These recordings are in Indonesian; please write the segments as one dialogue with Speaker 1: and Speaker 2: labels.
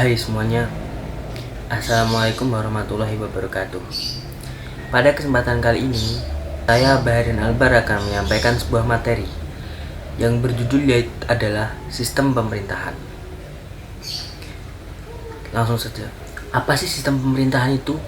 Speaker 1: Hai semuanya, Assalamualaikum warahmatullahi wabarakatuh. Pada kesempatan kali ini, saya Baharin Albar akan menyampaikan sebuah materi yang berjudul adalah Sistem Pemerintahan. Langsung saja, apa sih sistem pemerintahan itu?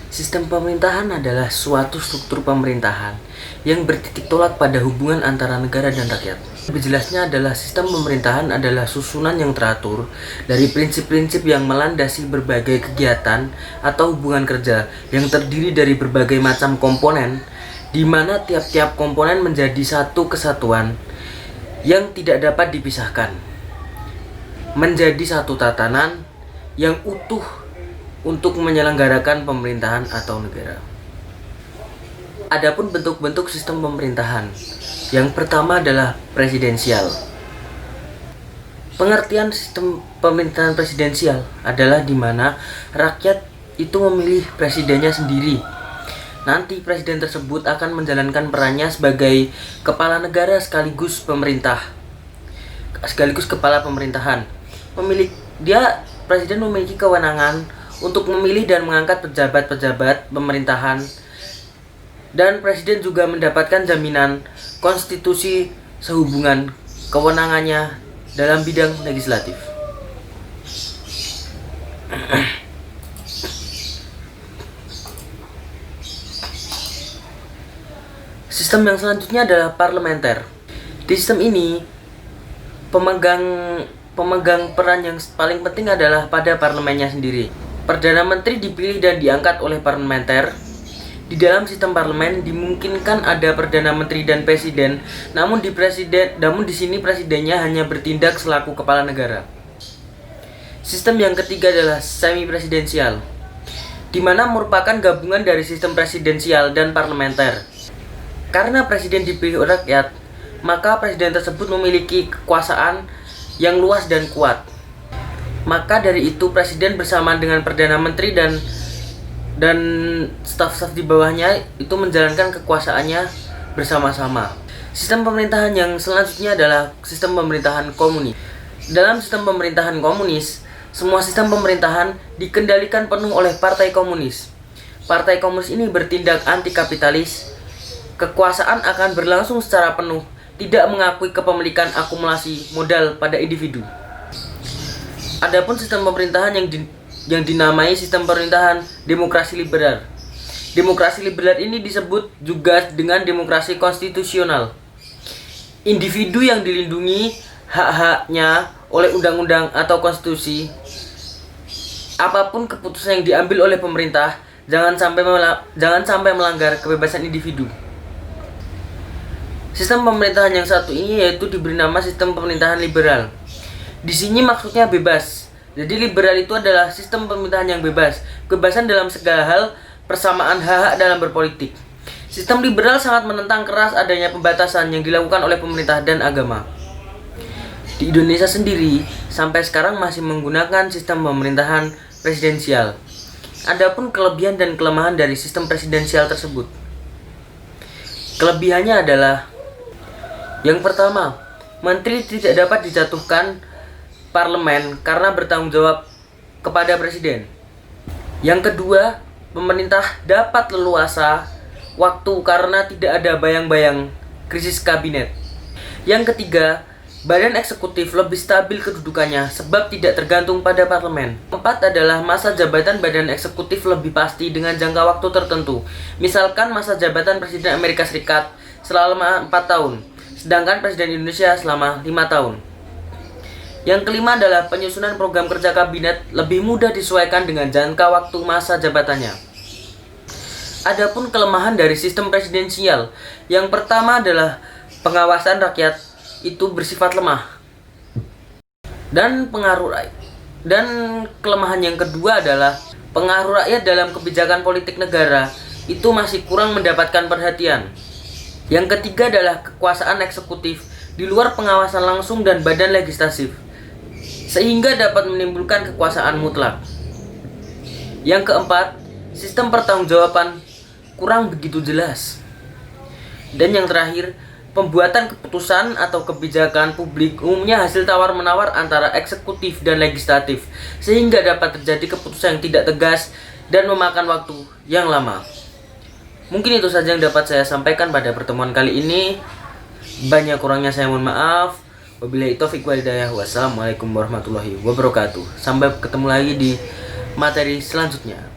Speaker 1: Sistem pemerintahan adalah suatu struktur pemerintahan yang bertitik tolak pada hubungan antara negara dan rakyat. Lebih jelasnya adalah sistem pemerintahan adalah susunan yang teratur dari prinsip-prinsip yang melandasi berbagai kegiatan atau hubungan kerja yang terdiri dari berbagai macam komponen, di mana tiap-tiap komponen menjadi satu kesatuan yang tidak dapat dipisahkan, menjadi satu tatanan yang utuh untuk menyelenggarakan pemerintahan atau negara. Adapun bentuk-bentuk sistem pemerintahan, yang pertama adalah presidensial. Pengertian sistem pemerintahan presidensial adalah di mana rakyat itu memilih presidennya sendiri. Nanti presiden tersebut akan menjalankan perannya sebagai kepala negara sekaligus pemerintah, sekaligus kepala pemerintahan. Presiden memiliki kewenangan untuk memilih dan mengangkat pejabat-pejabat pemerintahan, dan presiden juga mendapatkan jaminan konstitusi sehubungan kewenangannya dalam bidang legislatif. Sistem yang selanjutnya adalah parlementer. Di sistem ini, pemegang peran yang paling penting adalah pada parlemennya sendiri. Perdana Menteri dipilih dan diangkat oleh parlementer. Di dalam sistem parlemen dimungkinkan ada Perdana Menteri dan Presiden, namun di sini presidennya hanya bertindak selaku kepala negara. Sistem yang ketiga adalah semi presidensial, di mana merupakan gabungan dari sistem presidensial dan parlementer. Karena presiden dipilih oleh rakyat, maka presiden tersebut memiliki kekuasaan yang luas dan kuat. Maka dari itu presiden bersama dengan Perdana Menteri dan staf-staf di bawahnya itu menjalankan kekuasaannya bersama-sama. Sistem pemerintahan yang selanjutnya adalah sistem pemerintahan komunis. Dalam sistem pemerintahan komunis, semua sistem pemerintahan dikendalikan penuh oleh Partai Komunis. Partai Komunis ini bertindak anti-kapitalis. Kekuasaan akan berlangsung secara penuh, tidak mengakui kepemilikan akumulasi modal pada individu. Adapun sistem pemerintahan yang dinamai sistem pemerintahan demokrasi liberal. Demokrasi liberal ini disebut juga dengan demokrasi konstitusional. Individu yang dilindungi hak-haknya oleh undang-undang atau konstitusi. Apapun keputusan yang diambil oleh pemerintah, jangan sampai melanggar kebebasan individu. Sistem pemerintahan yang satu ini yaitu diberi nama sistem pemerintahan liberal. Di sini maksudnya bebas. Jadi liberal itu adalah sistem pemerintahan yang bebas, kebebasan dalam segala hal, persamaan hak-hak dalam berpolitik. Sistem liberal sangat menentang keras adanya pembatasan yang dilakukan oleh pemerintah dan agama. Di Indonesia sendiri, sampai sekarang masih menggunakan sistem pemerintahan presidensial. Adapun kelebihan dan kelemahan dari sistem presidensial tersebut. Kelebihannya adalah yang pertama, menteri tidak dapat dijatuhkan parlemen karena bertanggung jawab kepada presiden. Yang kedua, pemerintah dapat leluasa waktu karena tidak ada bayang-bayang krisis kabinet. Yang ketiga, badan eksekutif lebih stabil kedudukannya sebab tidak tergantung pada parlemen. Keempat adalah masa jabatan badan eksekutif lebih pasti dengan jangka waktu tertentu. Misalkan masa jabatan Presiden Amerika Serikat selama 4 tahun, sedangkan Presiden Indonesia selama 5 tahun. Yang kelima adalah penyusunan program kerja kabinet lebih mudah disesuaikan dengan jangka waktu masa jabatannya. Adapun kelemahan dari sistem presidensial, yang pertama adalah pengawasan rakyat itu bersifat lemah. Dan kelemahan yang kedua adalah pengaruh rakyat dalam kebijakan politik negara itu masih kurang mendapatkan perhatian. Yang ketiga adalah kekuasaan eksekutif di luar pengawasan langsung dan badan legislatif, sehingga dapat menimbulkan kekuasaan mutlak. Yang keempat, sistem pertanggungjawaban kurang begitu jelas. Dan yang terakhir, Pembuatan keputusan atau kebijakan publik umumnya hasil tawar-menawar antara eksekutif dan legislatif, sehingga dapat terjadi keputusan yang tidak tegas dan memakan waktu yang lama. Mungkin itu saja yang dapat saya sampaikan pada pertemuan kali ini. Banyak kurangnya saya mohon maaf. Wabillahi taufiq wal hidayah. Wassalamualaikum warahmatullahi wabarakatuh. Sampai ketemu lagi di materi selanjutnya.